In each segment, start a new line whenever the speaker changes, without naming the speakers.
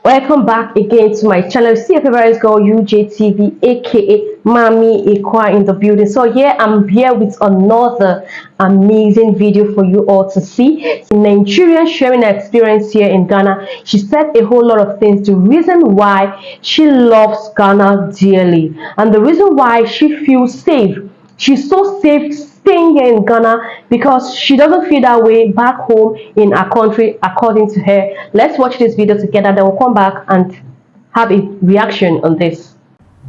Welcome back again to my channel. See your favorite girl UJTV, aka Mami Ekwa in the building. So here I'm here with another amazing video for you all to see. Nigerian sharing her experience here in Ghana. She said a whole lot of things. The reason why she loves Ghana dearly and the reason why she feels safe. She's so safe staying here in Ghana because she doesn't feel that way back home in her country, according to her. Let's watch this video together, then we'll come back and have a reaction on this.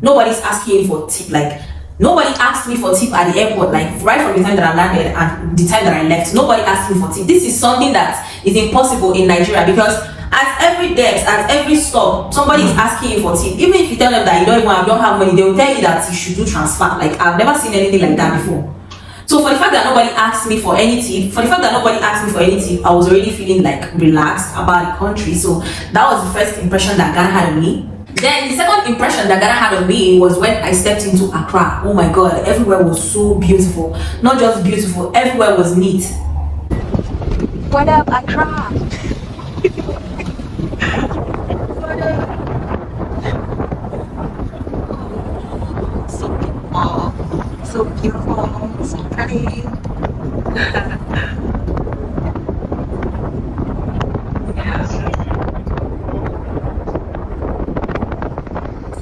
Nobody's asking for tip. Like, nobody asked me for tip at the airport, like right from the time that I landed and the time that I left. Nobody asked me for tip. This is something that is impossible in Nigeria because at every desk, at every stop, somebody is asking you for tip. Even if you tell them that you don't have money, they will tell you that you should do transfer. Like, I've never seen anything like that before. So for the fact that nobody asked me for any tip, I was already feeling like relaxed about the country. So that was the first impression that Ghana had of me. Then the second impression that Ghana had of me was when I stepped into Accra. Oh my God, everywhere was so beautiful. Not just beautiful, everywhere was neat.
What up, Accra? So beautiful, so pretty.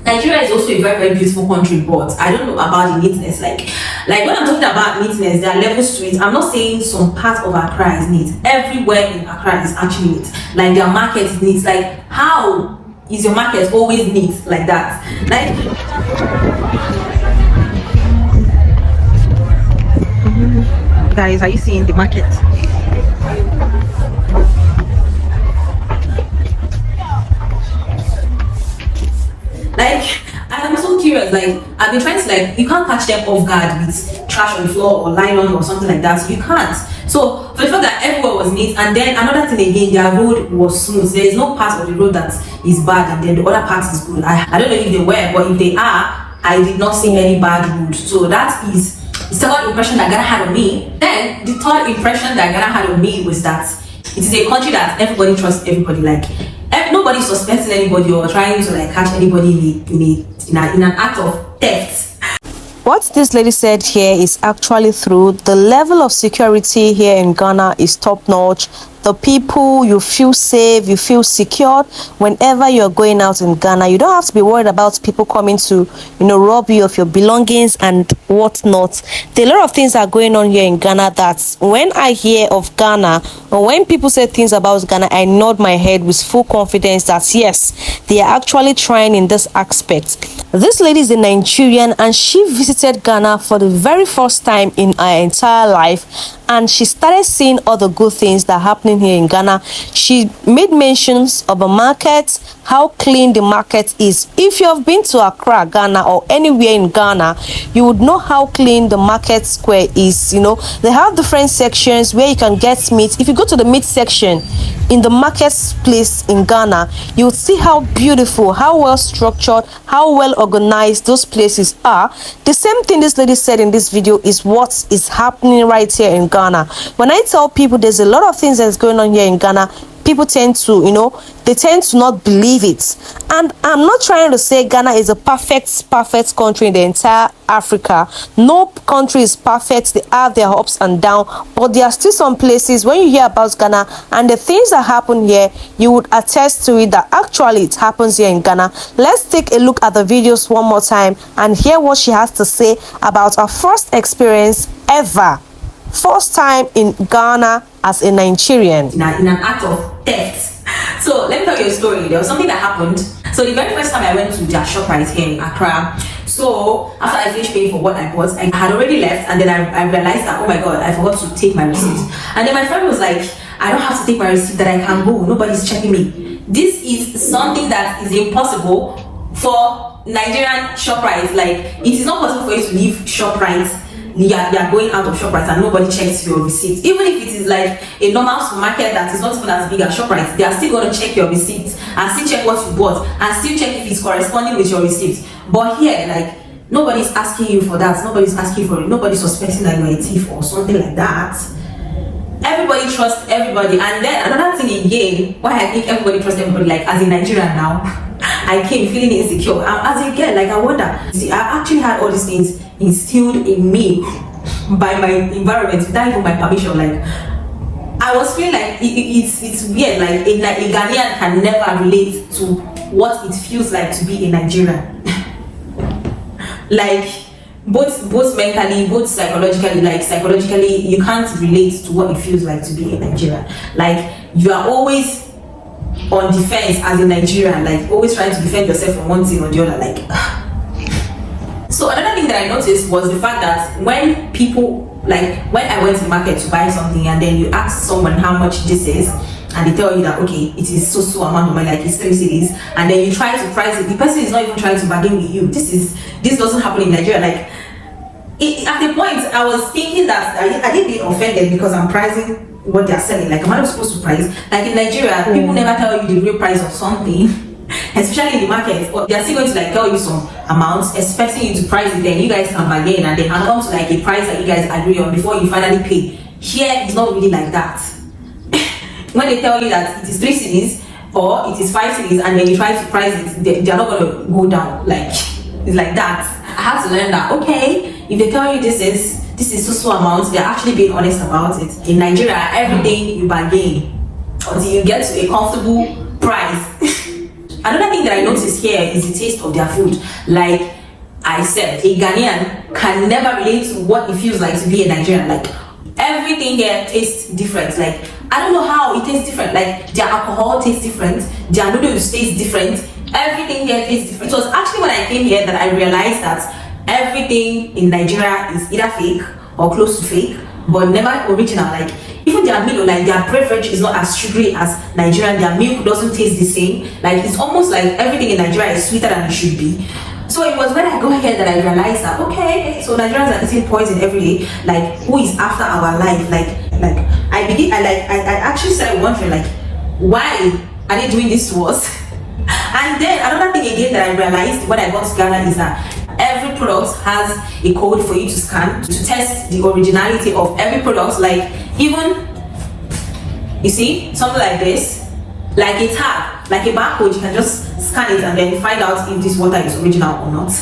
Nigeria is also a very, very beautiful country, but I don't know about the neatness. Like when I'm talking about neatness, there are levels to it. I'm not saying some part of Accra is neat. Everywhere in Accra is actually neat. Like their market is neat. Like, how is your market always neat like that?
Guys, are you seeing the market?
Like, I'm so curious. Like, I've been trying to, like, you can't catch them off guard with trash on the floor or nylon or something like that. So you can't. So for the fact that everywhere was neat, and then another thing again, their road was smooth. There is no part of the road that is bad, and then the other part is good. I don't know if they were, but if they are, I did not see any bad road. So that is the second impression that Ghana had of me. Then the third impression that Ghana had of me was that it is a country that everybody trusts everybody. Like, nobody suspecting anybody or trying to like catch anybody in an act of theft.
What this lady said here is actually true. The level of security here in Ghana is top notch. The people, you feel safe, you feel secure whenever you're going out in Ghana. You don't have to be worried about people coming to, rob you of your belongings and whatnot. There are a lot of things that are going on here in Ghana that when I hear of Ghana or when people say things about Ghana, I nod my head with full confidence that yes, they are actually trying in this aspect. This lady is a Nigerian and she visited Ghana for the very first time in her entire life, and she started seeing all the good things that are happening here in Ghana. She made mentions of a market, how clean the market is. If you have been to Accra, Ghana, or anywhere in Ghana, you would know how clean the market square is. They have different sections where you can get meat. If you go to the meat section in the marketplace in Ghana, you will see how beautiful, how well structured, how well organized those places are. The same thing this lady said in this video is what is happening right here in Ghana. When I tell people there's a lot of things that's going on here in Ghana, people tend to, they tend to not believe it. And I'm not trying to say Ghana is a perfect country in the entire Africa. No country is perfect. They have their ups and downs, but there are still some places when you hear about Ghana and the things that happen here, you would attest to it that actually it happens here in Ghana. Let's take a look at the videos one more time and hear what she has to say about her first experience ever. First time in Ghana as a Nigerian.
In an act of theft. So let me tell you a story. There was something that happened. So the very first time I went to their shop right here in Accra, so after I finished paying for what I bought, I had already left, and then I realized that, oh my God, I forgot to take my receipt. And then my friend was like, I don't have to take my receipt, that I can go, nobody's checking me. This is something that is impossible for Nigerian ShopRite. Like, it is not possible for you to leave ShopRite. You are going out of ShopRite and nobody checks your receipt. Even if it is like a normal supermarket that is not even as big as ShopRite, they are still going to check your receipt and still check what you bought and still check if it's corresponding with your receipt. But here, like, nobody's asking you for that. Nobody's asking for it. Nobody's suspecting that you're a thief or something like that. everybody trusts everybody. And then another thing again, why I think everybody trusts everybody, like as in Nigeria now, I came feeling insecure. As a girl, like I wonder, see, I actually had all these things instilled in me by my environment without even my permission. Like I was feeling like it's weird, like a Ghanaian can never relate to what it feels like to be a Nigerian. Like both mentally, both psychologically, like psychologically, you can't relate to what it feels like to be a Nigerian. Like you are always on defense as a Nigerian, like always trying to defend yourself from one thing or the other. Like so another thing that I noticed was the fact that when people, like when I went to the market to buy something and then you ask someone how much this is and they tell you that okay, it is so amount of money, like it's 3 cities, and then you try to price it, the person is not even trying to bargain with you. This doesn't happen in Nigeria. Like at the point I was thinking that I didn't be offended because I'm pricing what they're selling. Like, am I not supposed to price? Like in Nigeria, people never tell you the real price of something, especially in the market. Or they're still going to like tell you some amounts, expecting you to price it, then you guys can bargain and then come to like a price that you guys agree on before you finally pay. Here it's not really like that. When they tell you that it is 3 cities or it is 5 cities and then you try to price it, they're not going to go down. Like it's like that. I had to learn that okay, if they tell you this is so amount, they're actually being honest about it. In Nigeria, everything you bargain until you get to a comfortable price. Another thing that I noticed here is the taste of their food. Like I said, a Ghanaian can never relate to what it feels like to be a Nigerian. Like everything here tastes different. Like I don't know how it tastes different. Like their alcohol tastes different, their noodles taste different, everything here tastes different. It was actually when I came here that I realized that everything in Nigeria is either fake or close to fake, but never original. Like even their milk, like their beverage is not as sugary as Nigerian. Their milk doesn't taste the same. Like it's almost like everything in Nigeria is sweeter than it should be. So it was when I go here that I realized that okay, so Nigerians are eating poison every day. Like who is after our life? Like I actually started wondering like why are they doing this to us? And then another thing again that I realized when I got to Ghana is that every product has a code for you to scan to test the originality of every product. Like even you see something like this, like a tag, like a barcode, you can just scan it and then find out if this water is original or not.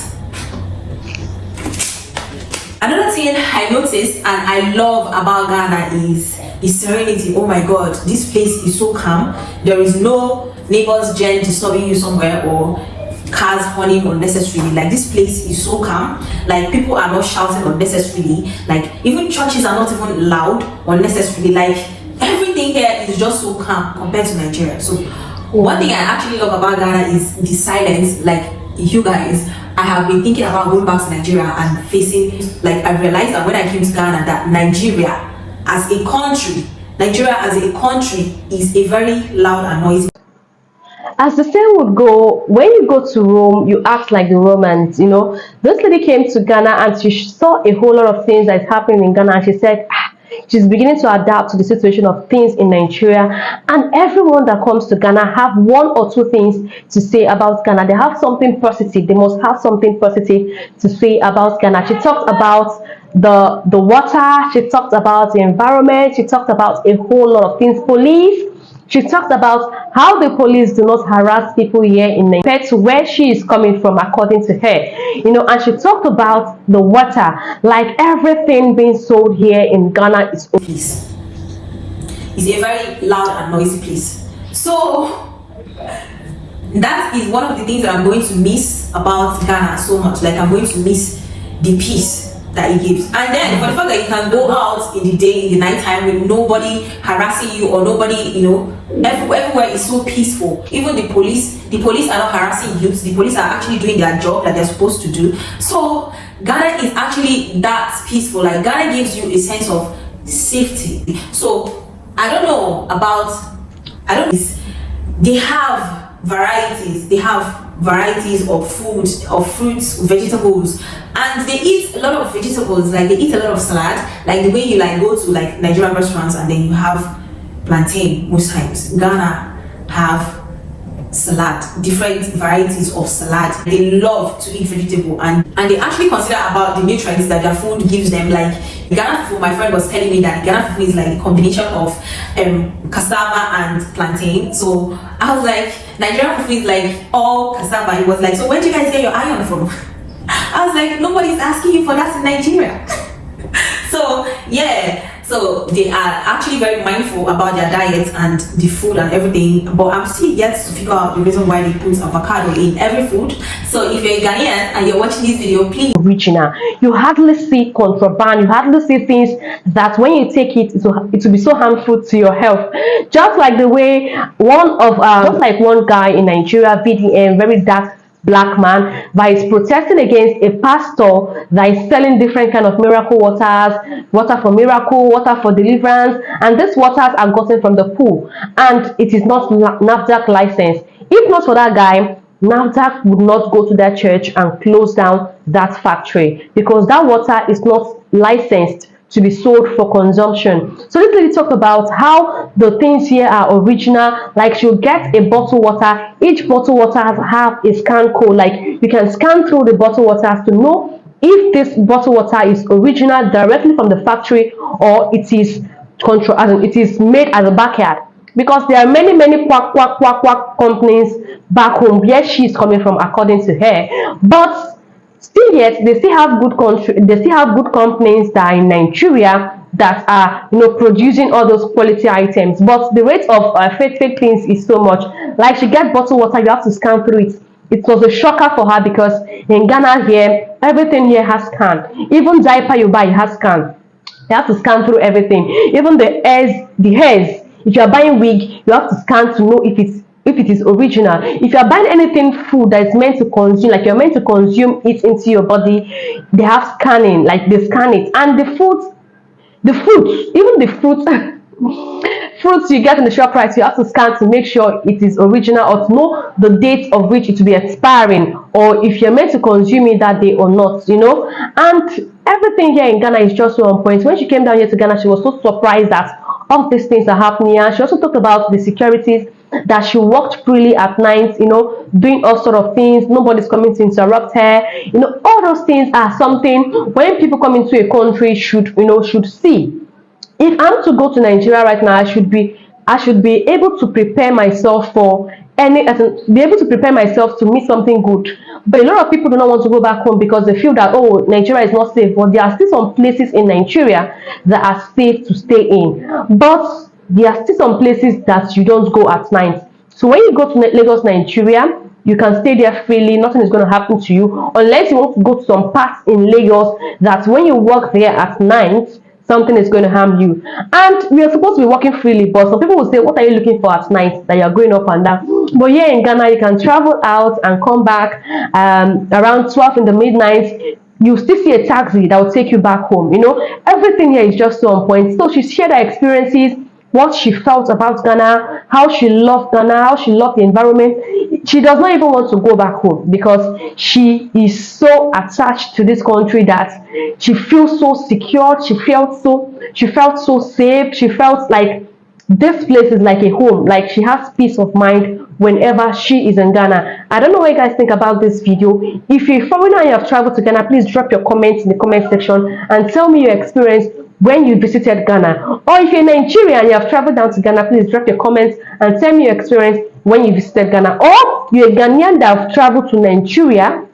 Another thing I noticed and I love about Ghana is Serenity. Oh my god, this place is so calm. There is no neighbors gen disturbing you somewhere or cars honking unnecessarily. Like this place is so calm. Like people are not shouting unnecessarily. Like even churches are not even loud unnecessarily. Like everything here is just so calm compared to Nigeria. So one thing I actually love about Ghana is the silence. Like you guys, I have been thinking about going back to Nigeria and facing, like I realized that when I came to Ghana that Nigeria as a country is a very loud and noisy.
As the saying would go, when you go to Rome, you act like the Romans. You know, this lady came to Ghana and she saw a whole lot of things that's happening in Ghana, and she said she's beginning to adapt to the situation of things in Nigeria. And everyone that comes to Ghana have 1 or 2 things to say about Ghana. They have something positive. They must have something positive to say about Ghana. She talked about the water. She talked about the environment. She talked about a whole lot of things. Police. She talked about how the police do not harass people here in Nigeria compared to where she is coming from, according to her. You know, and she talked about the water, like everything being sold here in Ghana is
place. It's a very loud and noisy place. So that is one of the things that I'm going to miss about Ghana so much. Like I'm going to miss the peace that it gives. And then for the fact that you can go out in the day, in the night time with nobody harassing you or nobody, you know, everywhere is so peaceful. Even the police are not harassing youths. The police are actually doing their job that they're supposed to do. So Ghana is actually that peaceful. Like Ghana gives you a sense of safety. So I don't know about, they have varieties. They have varieties of food, of fruits, vegetables, and they eat a lot of vegetables. Like they eat a lot of salad, like the way you like go to like Nigerian restaurants and then you have plantain most times. Ghana have salad, different varieties of salad. They love to eat vegetable, and they actually consider about the nutrients that their food gives them. Like Ghana fufu, my friend was telling me that Ghana fufu is like a combination of cassava and plantain. So I was like, Nigerian fufu is like all cassava. He was like, so where do you guys get your iron from? I was like, nobody's asking you for that in Nigeria. So yeah, so they are actually very mindful about their diet and the food and everything, but I'm still yet to figure out the reason why they put avocado in every food. So if you're a Ghanaian and you're watching this video, please.
Original, you hardly see contraband, you hardly see things that when you take it will be so harmful to your health. Just like the way just like one guy in Nigeria, VDM, very dark black man, that is protesting against a pastor that is selling different kind of miracle waters, water for miracle, water for deliverance, and these waters are gotten from the pool, and it is not NAFDAC licensed. If not for that guy, NAFDAC would not go to that church and close down that factory, because that water is not licensed to be sold for consumption. So this lady talked about how the things here are original. Like she'll get a bottle water, each bottle water have a scan code. Like you can scan through the bottle waters to know if this bottle water is original directly from the factory or it is it is made at the backyard. Because there are many quack companies back home where she's coming from, according to her. But still yet, they still have good companies that are in Nigeria that are producing all those quality items. But the rate of fake things is so much. Like she gets bottled water, you have to scan through it. It was a shocker for her because in Ghana here, everything here has scan. Even diaper you buy has scan. You have to scan through everything. Even the hairs. If you are buying wig, you have to scan to know if it is original. If you are buying anything food that is meant to consume, like you're meant to consume it into your body, they have scanning, like they scan it. And the fruits, even the fruits you get in the shop, right, you have to scan to make sure it is original or to know the date of which it will be expiring, or if you're meant to consume it that day or not, And everything here in Ghana is just so on point. When she came down here to Ghana, she was so surprised that all these things are happening. And she also talked about the securities, that she walked freely at night, doing all sort of things. Nobody's coming to interrupt her. All those things are something when people come into a country should see. If I'm to go to Nigeria right now, I should be able to prepare myself for be able to prepare myself to meet something good. But a lot of people do not want to go back home because they feel that, oh, Nigeria is not safe. But there are still some places in Nigeria that are safe to stay in. But there are still some places that you don't go at night. So when you go to Lagos, Nigeria, you can stay there freely. Nothing is going to happen to you unless you want to go to some parts in Lagos that when you walk there at night, something is going to harm you. And we are supposed to be walking freely, but some people will say, what are you looking for at night that you're going up and down? But here in Ghana, you can travel out and come back around 12 in the midnight. You still see a taxi that will take you back home. Everything here is just so on point. So she shared her experiences, what she felt about Ghana, how she loved Ghana, how she loved the environment. She does not even want to go back home because she is so attached to this country that she feels so secure. She felt so safe. She felt like this place is like a home. Like she has peace of mind whenever she is in Ghana. I don't know what you guys think about this video. If you're a foreigner and you have traveled to Ghana, please drop your comments in the comment section and tell me your experience when you visited Ghana. Or if you're in Nigeria and you have traveled down to Ghana, please drop your comments and tell me your experience when you visited Ghana. Or you're a Ghanaian that have traveled to Nigeria,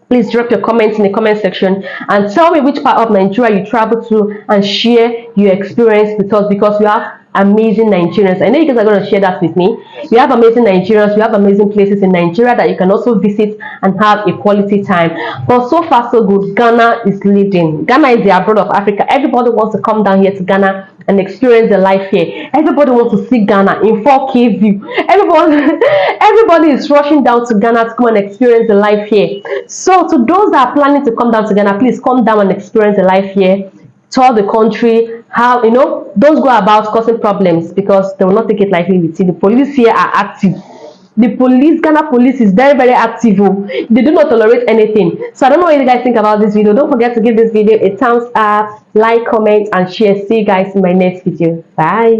please drop your comments in the comment section and tell me which part of Nigeria you traveled to and share your experience with us, because we have amazing Nigerians. I know you guys are going to share that with me. We have amazing Nigerians. We have amazing places in Nigeria that you can also visit and have a quality time. But so far so good. Ghana is leading. Ghana is the abroad of Africa. Everybody wants to come down here to Ghana and experience the life here. Everybody wants to see Ghana in 4K view. Everybody is rushing down to Ghana to come and experience the life here. So to those that are planning to come down to Ghana, please come down and experience the life here. Tour the country. How, don't go about causing problems, because they will not take it lightly with you. The police here are active. The Ghana police is very active. They do not tolerate anything. So I don't know what you guys think about this video. Don't forget to give this video a thumbs up, like, comment and share. See you guys in my next video. Bye.